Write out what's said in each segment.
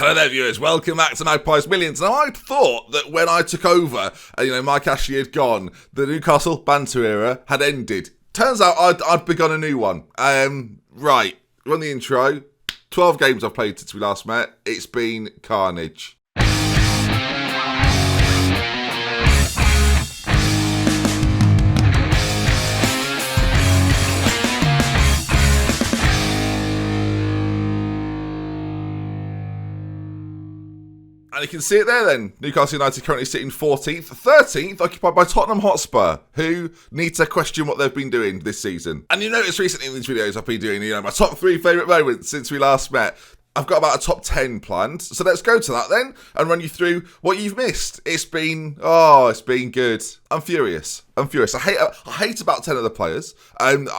Hello there, viewers. Welcome back to MAGPIES Millions. Now, I thought that when I took over, Mike Ashley had gone, the Newcastle banter era had ended. Turns out I'd begun a new one. Right, run the intro. 12 games I've played since we last met. It's been carnage. And you can see it there then. Newcastle United currently sitting 14th. 13th occupied by Tottenham Hotspur, who need to question what they've been doing this season. And you notice recently in these videos I've been doing, my top 3 favourite moments since we last met. I've got about a top 10 planned. So let's go to that then and run you through what you've missed. It's been good. I'm furious. I hate about 10 of the players. I'm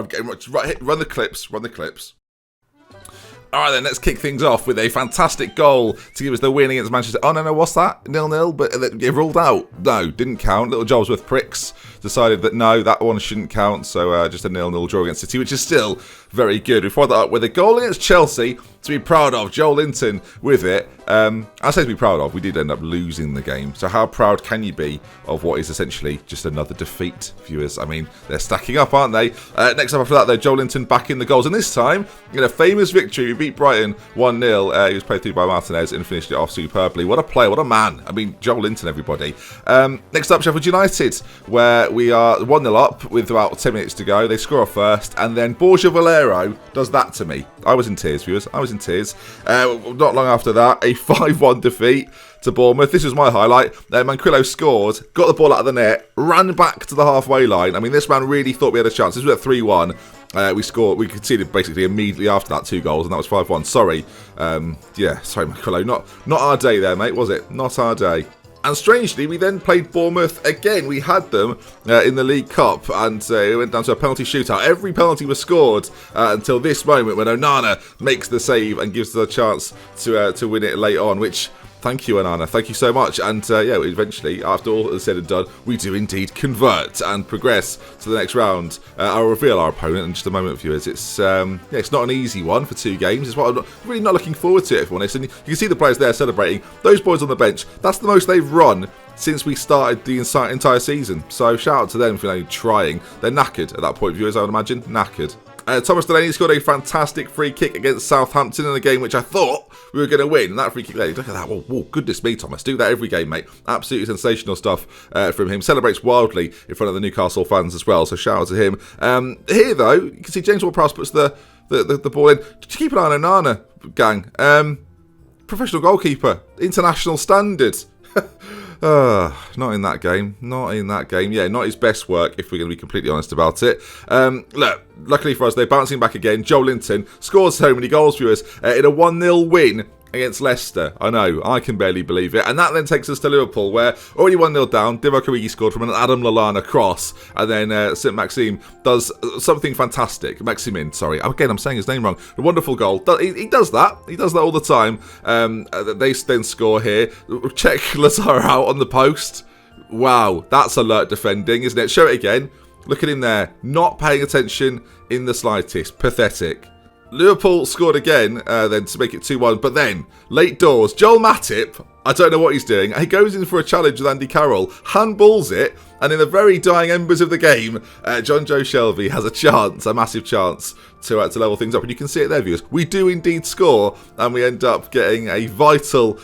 getting much. Right, run the clips. Alright then, let's kick things off with a fantastic goal to give us the win against Manchester. Oh, no, what's that? 0-0, but it ruled out. No, didn't count. Little Jobsworth pricks decided that no, that one shouldn't count. So just a 0-0 draw against City, which is still very good. We followed that up with a goal against Chelsea to be proud of. Joelinton with it. I say to be proud of, we did end up losing the game. So how proud can you be of what is essentially just another defeat, viewers? I mean, they're stacking up, aren't they? Next up after that, though, Joelinton back in the goals. And this time, in a famous victory, we beat Brighton 1-0. He was played through by Martinez and finished it off superbly. What a player, what a man. I mean, Joelinton, everybody. Next up, Sheffield United, where we are 1-0 up with about 10 minutes to go. They score off first, and then Borja Valero does that to me. I was in tears, viewers. I was in tears. Not long after that, a 5-1 defeat to Bournemouth. This was my highlight. Manquillo scored, got the ball out of the net, ran back to the halfway line. I mean, this man really thought we had a chance. This was at 3-1. We conceded basically immediately after that 2 goals, and that was 5-1. Sorry. Sorry, Manquillo. Not our day there, mate, was it? Not our day. And strangely, we then played Bournemouth again. We had them in the League Cup, and it went down to a penalty shootout. Every penalty was scored until this moment when Onana makes the save and gives us a chance to win it late on, which... Thank you, Onana. Thank you so much. And eventually, after all is said and done, we do indeed convert and progress to the next round. I'll reveal our opponent in just a moment, viewers. It's not an easy one for 2 games. It's what I'm really not looking forward to, if I'm honest. And you can see the players there celebrating. Those boys on the bench, that's the most they've run since we started the entire season. So shout out to them for trying. They're knackered at that point, viewers, I would imagine. Knackered. Thomas Delaney scored a fantastic free kick against Southampton in a game which I thought we were going to win. And that free kick there, look at that. Whoa, goodness me, Thomas. Do that every game, mate. Absolutely sensational stuff from him. Celebrates wildly in front of the Newcastle fans as well. So shout out to him. Here, though, you can see James Ward-Prowse puts the ball in. Just keep an eye on Onana, gang. Professional goalkeeper. International standards. Not in that game. Yeah, not his best work, if we're going to be completely honest about it. Look, luckily for us, they're bouncing back again. Joelinton scores so many goals for us in a 1-0 win against Leicester. I know, I can barely believe it. And that then takes us to Liverpool, where already 1-0 down, Divock Origi scored from an Adam Lallana cross, and then Saint-Maxime does something fantastic. Maximin, sorry. Again, I'm saying his name wrong. A wonderful goal. He does that. He does that all the time. They then score here. Check Lazaro out on the post. Wow, that's alert defending, isn't it? Show it again. Look at him there. Not paying attention in the slightest. Pathetic. Liverpool scored again, then to make it 2-1. But then, late doors, Joel Matip, I don't know what he's doing. He goes in for a challenge with Andy Carroll, handballs it, and in the very dying embers of the game, John Joe Shelby has a chance, a massive chance, to level things up. And you can see it there, viewers. We do indeed score, and we end up getting a vital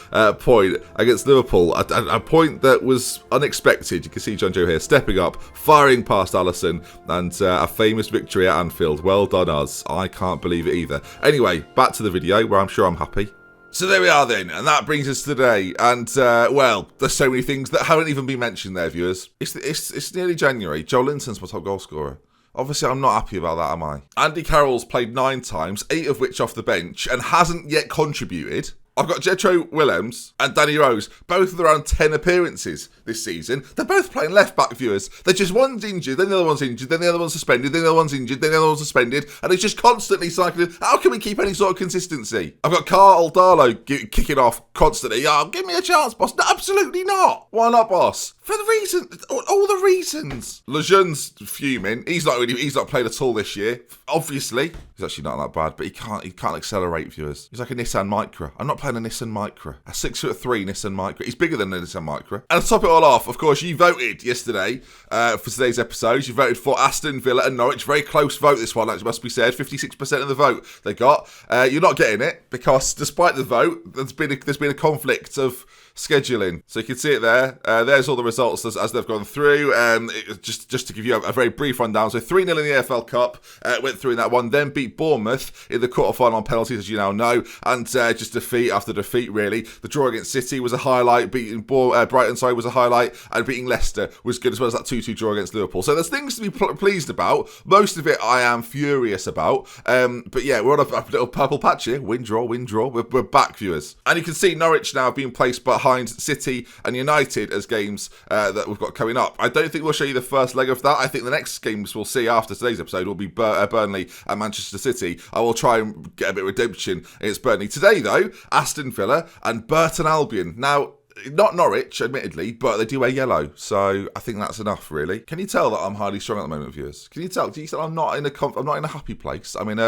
point against Liverpool. A point that was unexpected. You can see John Joe here stepping up, firing past Alisson, and a famous victory at Anfield. Well done us. I can't believe it either. Anyway, back to the video, where I'm sure I'm happy. So there we are then, and that brings us to today. And, there's so many things that haven't even been mentioned there, viewers. It's nearly January. Joelinton's my top goal scorer. Obviously, I'm not happy about that, am I? Andy Carroll's played 9 times, 8 of which off the bench, and hasn't yet contributed. I've got Jetro Willems and Danny Rose, both with around 10 appearances this season. They're both playing left-back, viewers. They're just one's injured, then the other one's injured, then the other one's suspended, then the other one's injured, then the other one's suspended, and it's just constantly cycling. How can we keep any sort of consistency? I've got Carl Darlow kicking off constantly. Give me a chance, boss. No, absolutely not. Why not, boss? For the reason, all the reasons. Lejeune's fuming. He's not played at all this year, obviously. He's actually not that bad, but he can't accelerate, viewers. He's like a Nissan Micra. I'm not playing a Nissan Micra. A 6'3" Nissan Micra. He's bigger than a Nissan Micra. And to top it all off, of course, you voted yesterday for today's episode. You voted for Aston Villa and Norwich. Very close vote, this one, that must be said. 56% of the vote they got. You're not getting it because despite the vote, there's been a conflict of scheduling. So you can see it there. There's all the results as they've gone through. Just to give you a very brief rundown. So 3-0 in the AFL Cup. Went through in that one. Then beat Bournemouth in the quarterfinal on penalties, as you now know. And just defeat after defeat, really. The draw against City was a highlight. Beating Brighton, was a highlight. And beating Leicester was good, as well as that 2-2 draw against Liverpool. So there's things to be pleased about. Most of it I am furious about. But yeah, we're on a little purple patch here. Win, draw, win, draw. We're back, viewers. And you can see Norwich now being placed behind City and United as games that we've got coming up. I don't think we'll show you the first leg of that. I think the next games we'll see after today's episode will be Burnley and Manchester City. I will try and get a bit of redemption against Burnley. Today, though, Aston Villa and Burton Albion. Now, not Norwich, admittedly, but they do wear yellow, so I think that's enough, really. Can you tell that I'm highly strung at the moment, viewers? Can you tell? Do you tell I'm not in a happy place? I mean,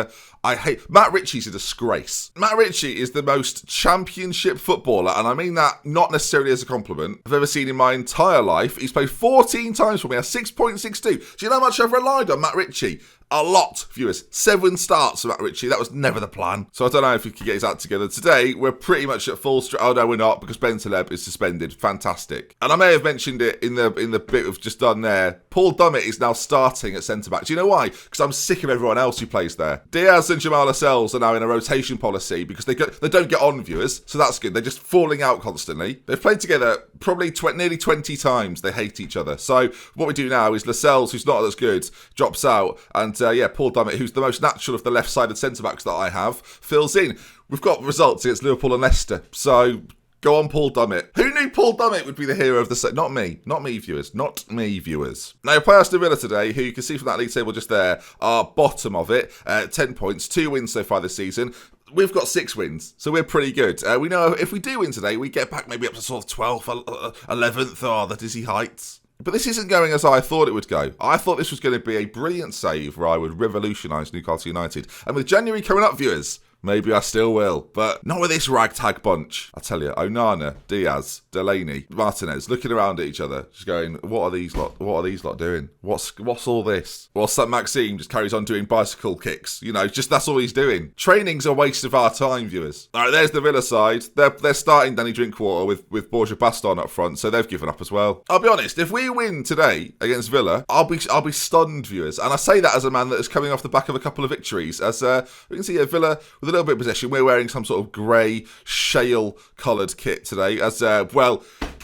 I hate Matt Ritchie's a disgrace. Matt Ritchie is the most championship footballer, and I mean that not necessarily as a compliment, I've ever seen in my entire life. He's played 14 times for me, a 6.62. Do you know how much I've relied on Matt Ritchie? A lot, viewers. 7 starts for Matt Ritchie. That was never the plan. So I don't know if he can get his act together. Today, we're pretty much at full strength. Oh, no, we're not, because Ben Taleb is suspended. Fantastic. And I may have mentioned it in the bit we've just done there. Paul Dummett is now starting at centre-back. Do you know why? Because I'm sick of everyone else who plays there. Diaz and Jamal Lascelles are now in a rotation policy because they don't get on, viewers. So that's good. They're just falling out constantly. They've played together probably nearly 20 times. They hate each other. So what we do now is Lascelles, who's not as good, drops out, and Paul Dummett, who's the most natural of the left-sided centre-backs that I have, fills in. We've got results against Liverpool and Leicester, so go on, Paul Dummett. Who knew Paul Dummett would be the hero of the set? Not me, viewers. Not me, viewers. Now, you play Aston Villa today, who you can see from that league table just there, are bottom of it, 10 points, 2 wins so far this season. We've got 6 wins, so we're pretty good. We know if we do win today, we get back maybe up to sort of 12th, 11th, the dizzy heights. But this isn't going as I thought it would go. I thought this was going to be a brilliant save where I would revolutionise Newcastle United. And with January coming up, viewers, maybe I still will. But not with this ragtag bunch. I tell you, Onana, Diaz, Delaney, Martinez, looking around at each other, just going, what are these lot doing? What's all this? Whilst that Maxime just carries on doing bicycle kicks. You know, just that's all he's doing. Training's a waste of our time, viewers. All right, there's the Villa side. They're starting Danny Drinkwater with Borja Baston up front, so they've given up as well. I'll be honest, if we win today against Villa, I'll be stunned, viewers. And I say that as a man that is coming off the back of a couple of victories. As we can see Villa with a little bit of possession. We're wearing some sort of grey, shale-coloured kit today. As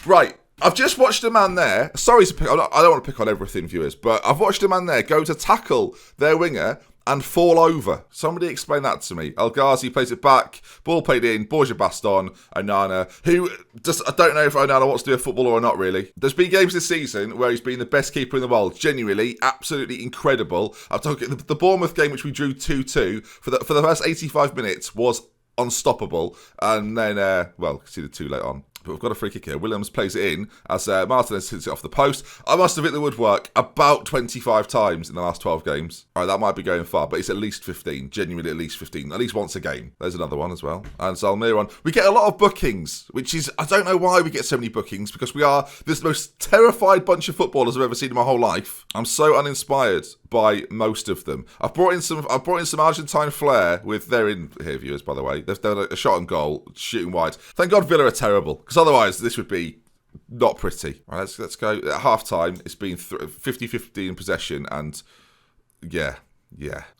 right. I've just watched a man there. Sorry to pick. I don't want to pick on everything, viewers, but I've watched a man there go to tackle their winger and fall over. Somebody explain that to me. El Ghazi plays it back. Ball played in. Borja Baston. Onana, who just, I don't know if Onana wants to be a footballer or not, really. There's been games this season where he's been the best keeper in the world. Genuinely, absolutely incredible. I'm talking the Bournemouth game, which we drew 2-2, for the first 85 minutes was unstoppable. And then, conceded 2 late on. But we've got a free kick here. Williams plays it in as Martinez hits it off the post. I must have hit the woodwork about 25 times in the last 12 games. All right, that might be going far, but it's at least 15. Genuinely at least 15. At least once a game. There's another one as well. And Zalmiron. We get a lot of bookings, which is, I don't know why we get so many bookings, because we are this most terrified bunch of footballers I've ever seen in my whole life. I'm so uninspired by most of them. I've brought in some Argentine flair with, they're in here, viewers, by the way. They've done a shot on goal, shooting wide. Thank God Villa are terrible, because otherwise this would be not pretty. All right, let's go. At half-time, it's been 50-50 in possession, and yeah.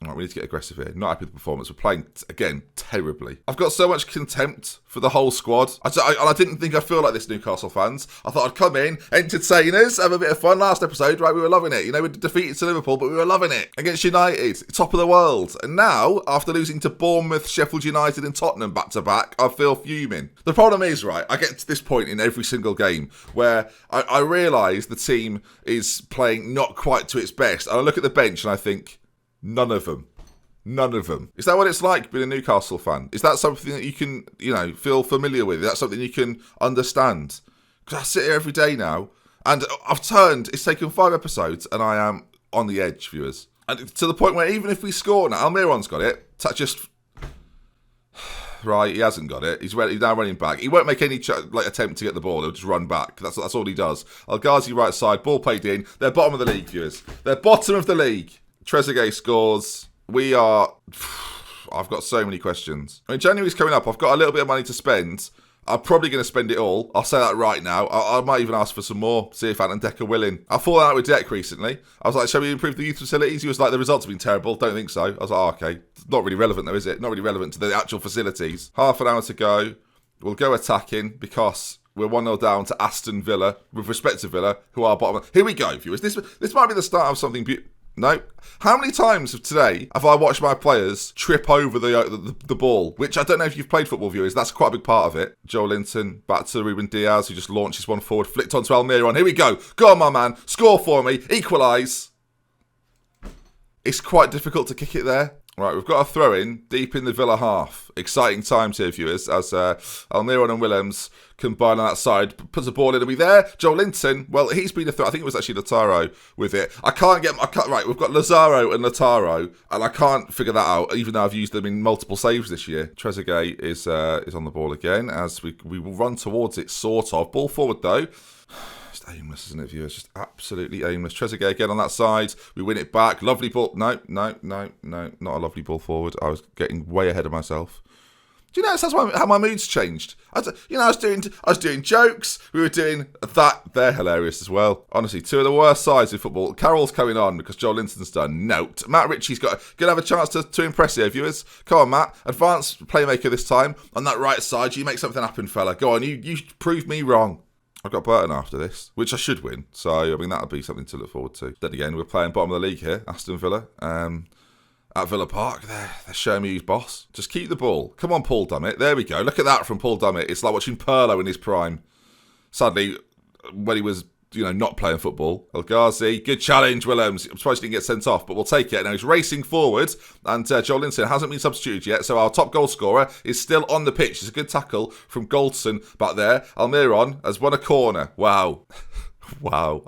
All right, we need to get aggressive here. Not happy with the performance. We're playing, again, terribly. I've got so much contempt for the whole squad. I didn't think I'd feel like this, Newcastle fans. I thought I'd come in, entertain us, have a bit of fun. Last episode, right, we were loving it. You know, we defeated to Liverpool, but we were loving it. Against United, top of the world. And now, after losing to Bournemouth, Sheffield United and Tottenham back-to-back, I feel fuming. The problem is, right, I get to this point in every single game where I realise the team is playing not quite to its best. And I look at the bench and I think, none of them. Is that what it's like being a Newcastle fan? Is that something that you can, feel familiar with? Is that something you can understand? Because I sit here every day now, and it's taken 5 episodes, and I am on the edge, viewers. And to the point where even if we score now, Almiron's got it. Right, he hasn't got it. He's now running back. He won't make any attempt to get the ball. He'll just run back. That's all he does. El Ghazi right side, ball played in. They're bottom of the league, viewers. They're bottom of the league. Trezeguet scores. I've got so many questions. I mean, January's coming up. I've got a little bit of money to spend. I'm probably going to spend it all. I'll say that right now. I might even ask for some more, see if Ant and Deck are willing. I fallen out with Deck recently. I was like, shall we improve the youth facilities? He was like, the results have been terrible. Don't think so. I was like, okay. Not really relevant though, is it? Not really relevant to the actual facilities. Half an hour to go. We'll go attacking because we're 1-0 down to Aston Villa, with respect to Villa, who are bottom. Here we go, viewers. This might be the start of something beautiful. No. How many times today have I watched my players trip over the ball? Which I don't know if you've played football, viewers. That's quite a big part of it. Joe Linton back to Ruben Diaz, who just launches one forward, flicked onto Almiron. Here we go. Go on, my man. Score for me. Equalise. It's quite difficult to kick it there. Right, we've got a throw in deep in the Villa half. Exciting times here, viewers, as Almiron and Willems combine on that side. Puts a ball in, are we there? Joe Linton, well, he's been a threat. I think it was actually Lautaro with it. Right, we've got Lazaro and Lautaro, and I can't figure that out, even though I've used them in multiple saves this year. Trezeguet is on the ball again, as we will run towards it, sort of. Ball forward, though. Just aimless, isn't it, viewers? Just absolutely aimless. Trezeguet again on that side. We win it back. Lovely ball. No. Not a lovely ball forward. I was getting way ahead of myself. Do you notice how my mood's changed? I was doing jokes. We were doing that. They're hilarious as well. Honestly, two of the worst sides of football. Carroll's coming on because Joe Linton's done note. Matt Ritchie's going to have a chance to impress here, viewers. Come on, Matt. Advanced playmaker this time. On that right side, you make something happen, fella. Go on, you prove me wrong. I've got Burton after this, which I should win. So, I mean, that'll be something to look forward to. Then again, we're playing bottom of the league here, Aston Villa. At Villa Park, they're showing me who's boss. Just keep the ball. Come on, Paul Dummett. There we go. Look at that from Paul Dummett. It's like watching Pirlo in his prime. Sadly, when he was, not playing football. El Ghazi, good challenge, Willems. I'm surprised he didn't get sent off, but we'll take it. Now he's racing forward, and Joe Linton hasn't been substituted yet, so our top goal scorer is still on the pitch. It's a good tackle from Goldson back there. Almiron has won a corner. Wow. Wow.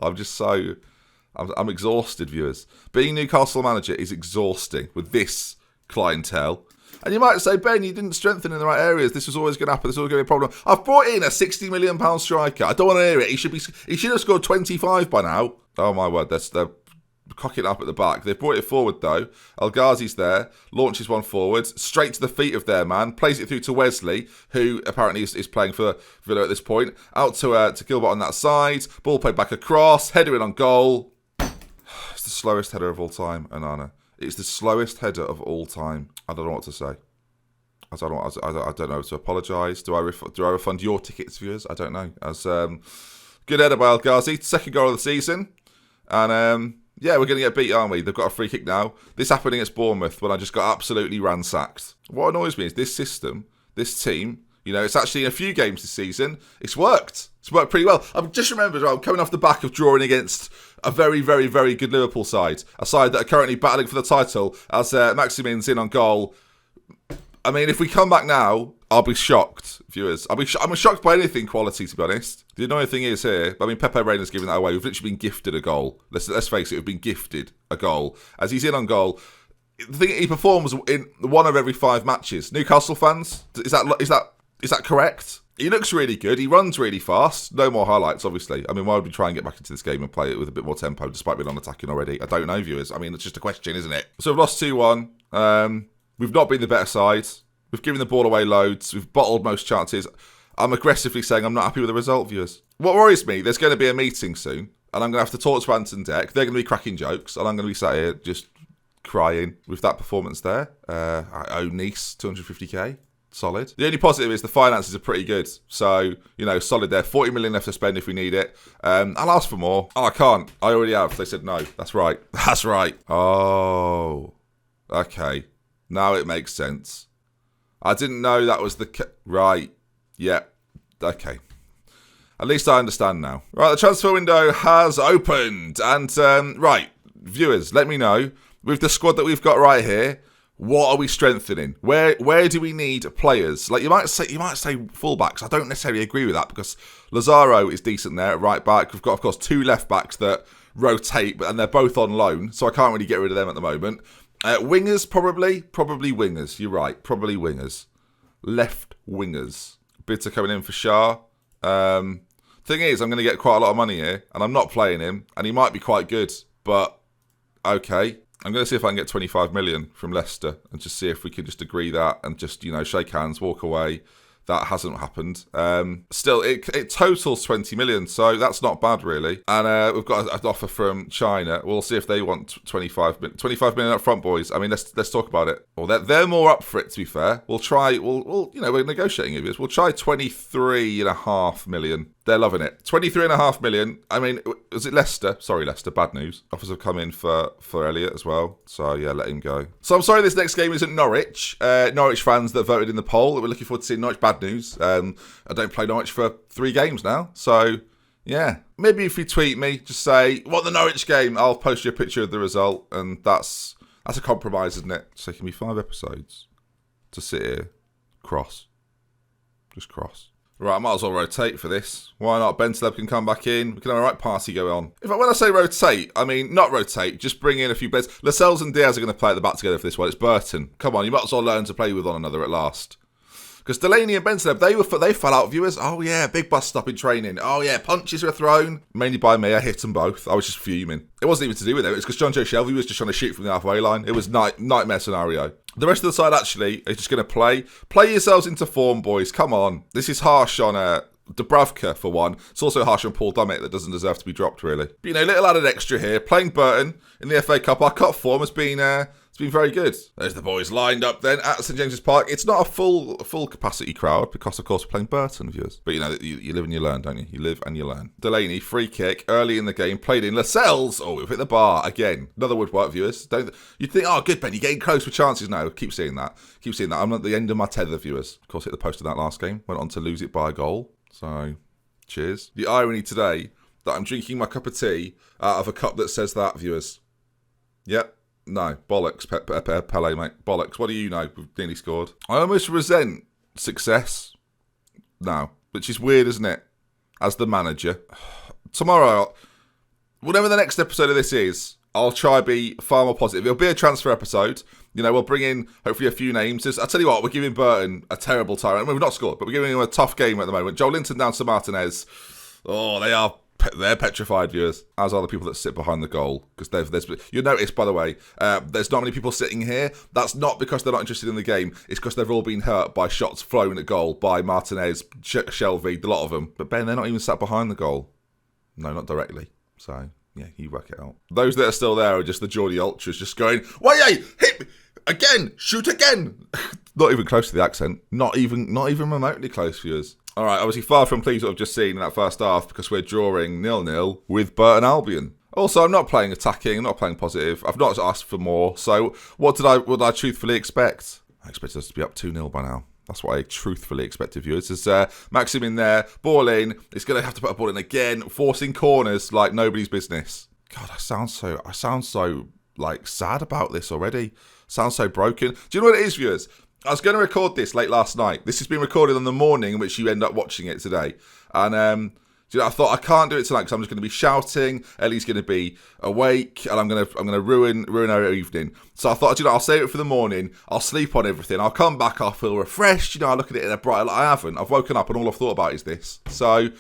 I'm exhausted, viewers. Being Newcastle manager is exhausting with this clientele. And you might say, Ben, you didn't strengthen in the right areas. This was always going to happen. This was always going to be a problem. I've brought in a £60 million striker. I don't want to hear it. He should have scored 25 by now. Oh, my word. They're cocking up at the back. They've brought it forward, though. El Ghazi's there. Launches one forward. Straight to the feet of their man. Plays it through to Wesley, who apparently is playing for Villa at this point. Out to Gilbert on that side. Ball played back across. Header in on goal. It's the slowest header of all time, Onana. It's the slowest header of all time. I don't know what to say. I don't know to apologise. Do I refund your tickets, viewers? I don't know. As good header by El Ghazi, second goal of the season, and we're going to get beat, aren't we? They've got a free kick now. This happened against Bournemouth when I just got absolutely ransacked. What annoys me is this system, this team. It's actually in a few games this season. It's worked. It's worked pretty well. I've just remembered, I'm coming off the back of drawing against a very, very, very good Liverpool side. A side that are currently battling for the title as Maximin's in on goal. I mean, if we come back now, I'll be shocked, viewers. I'm shocked by anything quality, to be honest. The annoying thing is here, Pepe Reina's giving that away. We've literally been gifted a goal. Let's face it, we've been gifted a goal. As he's in on goal, the thing he performs in one of every 5 matches. Newcastle fans, is that correct? He looks really good. He runs really fast. No more highlights, obviously. I mean, why would we try and get back into this game and play it with a bit more tempo, despite being on attacking already? I don't know, viewers. I mean, it's just a question, isn't it? So we've lost 2-1. We've not been the better side. We've given the ball away loads. We've bottled most chances. I'm aggressively saying I'm not happy with the result, viewers. What worries me, there's going to be a meeting soon, and I'm going to have to talk to Ant and Deck. They're going to be cracking jokes, and I'm going to be sat here just crying with that performance there. I owe Nice 250k. Solid. The only positive is the finances are pretty good. So, solid there. 40 million left to spend if we need it. I'll ask for more. Oh, I can't. I already have. They said no. That's right. That's right. Oh. Okay. Now it makes sense. I didn't know that was right. Yeah. Okay. At least I understand now. Right, the transfer window has opened. And, right, viewers, let me know. With the squad that we've got right here, what are we strengthening? Where do we need players? Like you might say fullbacks. I don't necessarily agree with that because Lazaro is decent there at right back. We've got, of course, 2 left backs that rotate, and they're both on loan, so I can't really get rid of them at the moment. Wingers, probably wingers. You're right, probably wingers. Left wingers. Bids are coming in for Shah. Thing is, I'm going to get quite a lot of money here, and I'm not playing him, and he might be quite good, but okay. I'm going to see if I can get 25 million from Leicester and just see if we can just agree that and just, shake hands, walk away. That hasn't happened. Still, it totals 20 million, so that's not bad, really. And we've got an offer from China. We'll see if they want 25 million up front, boys. I mean, let's talk about it. Well, they're more up for it, to be fair. We'll try, we're negotiating with this. We'll try 23.5 million. They're loving it. 23.5 million. I mean, was it Leicester? Sorry, Leicester. Bad news. Offers have come in for Elliot as well. So, yeah, let him go. So, I'm sorry this next game isn't Norwich. Norwich fans that voted in the poll, we're looking forward to seeing Norwich. Bad news. I don't play Norwich for 3 games now. So, yeah. Maybe if you tweet me, just say, want the Norwich game? I'll post you a picture of the result. And that's a compromise, isn't it? So, it can be 5 episodes to sit here. Just cross. Right, I might as well rotate for this. Why not? Ben Celeb can come back in. We can have a right party going on. In fact, when I say rotate, I mean not rotate. Just bring in a few beds. Lascelles and Diaz are going to play at the back together for this one. It's Burton. Come on, you might as well learn to play with one another at last. Because Delaney and Ben Celeb, they fell out, viewers. Oh, yeah, big bust up in training. Oh, yeah, punches were thrown. Mainly by me. I hit them both. I was just fuming. It wasn't even to do with it. It was because John Joe Shelby was just trying to shoot from the halfway line. It was nightmare scenario. The rest of the side, actually, is just going to play. Play yourselves into form, boys. Come on. This is harsh on Dubravka, for one. It's also harsh on Paul Dummett that doesn't deserve to be dropped, really. But, little added extra here. Playing Burton in the FA Cup. Our cup form has been very good. There's the boys lined up then at St James's Park. It's not a full capacity crowd because, of course, we're playing Burton, viewers. But, you live and you learn, don't you? You live and you learn. Delaney, free kick, early in the game, played in. Lascelles, we've hit the bar again. Another woodwork, viewers. You'd think, oh, good, Ben, you're getting close with chances. No, keep seeing that. I'm at the end of my tether, viewers. Of course, hit the post in that last game. Went on to lose it by a goal. So, cheers. The irony today that I'm drinking my cup of tea out of a cup that says that, viewers. Yep. No, bollocks, Pele, mate. Bollocks. What do you know? We've nearly scored. I almost resent success now, which is weird, isn't it? As the manager. Tomorrow, whatever the next episode of this is, I'll try to be far more positive. It'll be a transfer episode. We'll bring in, hopefully, a few names. I'll tell you what, we're giving Burton a terrible time. I mean, we've not scored, but we're giving him a tough game at the moment. Joel Linton down to Martinez. Oh, they're petrified, viewers, as are the people that sit behind the goal. Because you'll notice, by the way, there's not many people sitting here. That's not because they're not interested in the game. It's because they've all been hurt by shots flown at goal by Martinez, Shelby, a lot of them. But Ben, they're not even sat behind the goal. No, not directly. So, yeah, you work it out. Those that are still there are just the Geordie Ultras just going, "Wait, hit me! Again! Shoot again!" Not even close to the accent. Not even remotely close, viewers. All right, obviously far from pleased what I've just seen in that first half because we're drawing 0-0 with Burton Albion. Also, I'm not playing attacking, I'm not playing positive. I've not asked for more. So what would I truthfully expect? I expected us to be up 2-0 by now. That's what I truthfully expected, viewers. There's Maxim in there, ball in. It's going to have to put a ball in again, forcing corners like nobody's business. God, I sound so like sad about this already. Sounds so broken. Do you know what it is, viewers? I was going to record this late last night. This has been recorded on the morning in which you end up watching it today. And I thought I can't do it tonight because I'm just going to be shouting. Ellie's going to be awake, and I'm going to ruin her evening. So I thought, I'll save it for the morning. I'll sleep on everything. I'll come back. I'll feel refreshed. I'll look at it in a brighter light. I haven't. I've woken up and all I've thought about is this. So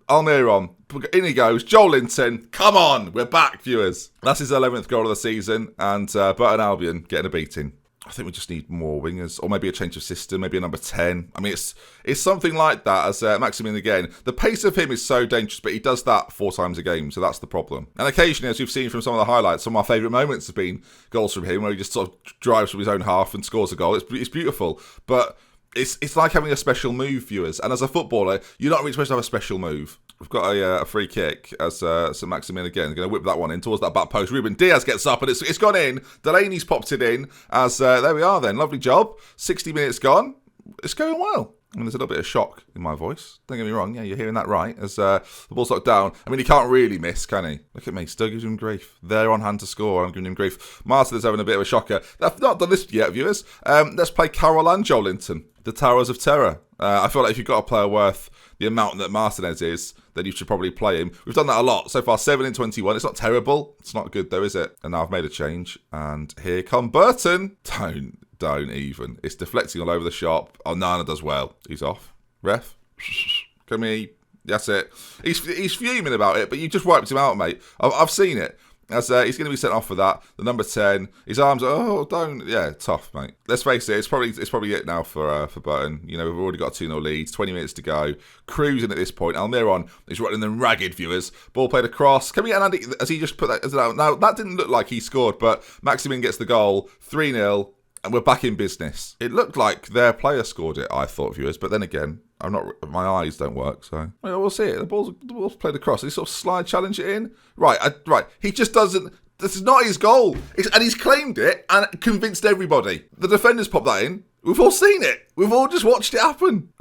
Almir on. In he goes. Joel Linton. Come on. We're back, viewers. That's his 11th goal of the season, and Burton Albion getting a beating. I think we just need more wingers, or maybe a change of system, maybe a number 10. I mean, it's something like that, as Maximin again. The pace of him is so dangerous, but he does that 4 times a game, so that's the problem. And occasionally, as we've seen from some of the highlights, some of my favourite moments have been goals from him, where he just sort of drives from his own half and scores a goal. It's beautiful, but it's like having a special move, viewers. And as a footballer, you're not really supposed to have a special move. We've got a free kick as St Maximin again. Going to whip that one in towards that back post. Ruben Diaz gets up and it's gone in. Delaney's popped it in as there we are then. Lovely job. 60 minutes gone. It's going well. I mean, there's a little bit of shock in my voice. Don't get me wrong. Yeah, you're hearing that right. As the ball's knocked down. I mean, he can't really miss, can he? Look at me. Still gives him grief. They're on hand to score. I'm giving him grief. Martin's having a bit of a shocker. They've not done this yet, viewers. Let's play Carol and Joel Linton. The Towers of Terror. I feel like if you've got a player worth the amount that Martinez is, then you should probably play him. We've done that a lot. So far, 7 in 21. It's not terrible. It's not good, though, is it? And now I've made a change. And here come Burton. Don't even. It's deflecting all over the shop. Oh, Nana does well. He's off. Ref. Come here. That's it. He's fuming about it, but you just wiped him out, mate. I've seen it. As he's going to be sent off for that. The number 10. His arms. Oh, don't. Yeah, tough, mate. Let's face it. It's probably it now for Burton. You know, we've already got a 2-0 lead. 20 minutes to go. Cruising at this point. Almiron is running them ragged, viewers. Ball played across. Can we get Andy? Has he just put that as out? Now that didn't look like he scored, but Maximin gets the goal. 3-0. And we're back in business. It looked like their player scored it, I thought, viewers. But then again, my eyes don't work, so we'll see it. The ball's played across. He sort of slide challenge it in. Right. He just doesn't. This is not his goal. And he's claimed it and convinced everybody. The defenders popped that in. We've all seen it. We've all just watched it happen.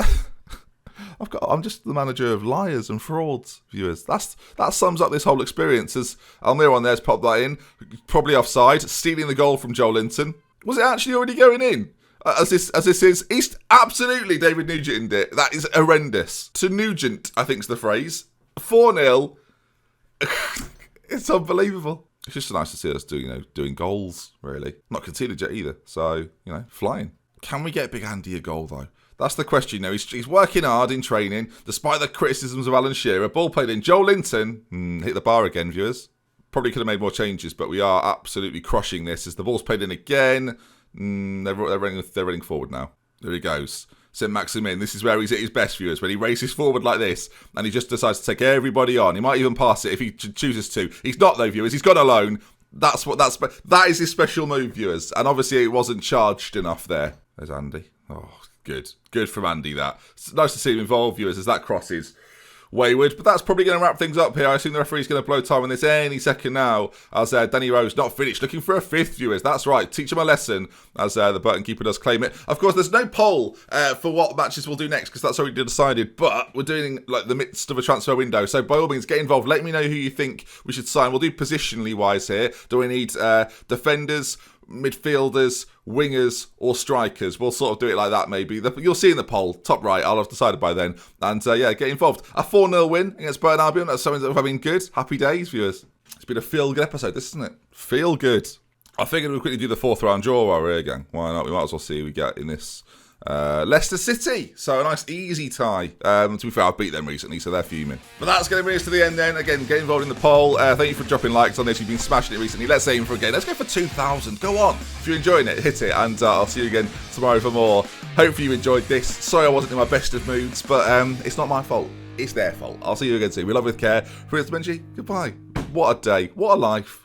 I'm just the manager of liars and frauds, viewers. That sums up this whole experience. As Almiron there's popped that in, probably offside, stealing the goal from Joel Linton. Was it actually already going in? As this is, he's absolutely David Nugent it. That is horrendous. To Nugent, I think's the phrase. 4-0. It's unbelievable. It's just nice to see us doing goals, really. Not conceded yet either. So, flying. Can we get Big Andy a goal, though? That's the question. He's working hard in training, despite the criticisms of Alan Shearer. Ball played in. Joel Linton hit the bar again, viewers. Probably could have made more changes, but we are absolutely crushing this as the ball's played in again. They're running forward now. There he goes. Send Maximin. This is where he's at his best, viewers, when he races forward like this and he just decides to take everybody on. He might even pass it if he chooses to. He's not, though, viewers. He's gone alone. That is his special move, viewers. And obviously it wasn't charged enough there. There's Andy. Oh, good. Good from Andy, that. It's nice to see him involved, viewers, as that crosses wayward, but that's probably going to wrap things up here. I assume the referee's going to blow time on this any second now, as Danny Rose not finished, looking for a 5th, viewers. That's right, teach him a lesson, as the Burton keeper does claim it. Of course, there's no poll for what matches we'll do next, because that's already decided, but we're doing like the midst of a transfer window, so by all means, get involved. Let me know who you think we should sign. We'll do positionally wise here. Do we need defenders, midfielders, wingers, or strikers? We'll sort of do it like that, maybe. You'll see in the poll, top right. I'll have decided by then. And get involved. A 4-0 win against Burton Albion. That's something that have been good. Happy days, viewers. It's been a feel-good episode, this, isn't it? Feel good. I figured we'd quickly do the 4th round draw while we're here, gang. Why not? We might as well see who we get in this. Leicester City. So a nice easy tie. To be fair, I've beat them recently, so they're fuming. But that's going to bring us to the end then. Again, get involved in the poll. Thank you for dropping likes on this. You've been smashing it recently. Let's aim for a game. Let's go for 2,000. Go on. If you're enjoying it, hit it. And I'll see you again tomorrow for more. Hopefully you enjoyed this. Sorry I wasn't in my best of moods, but it's not my fault. It's their fault. I'll see you again soon. We love with care. For Benji, goodbye. What a day. What a life.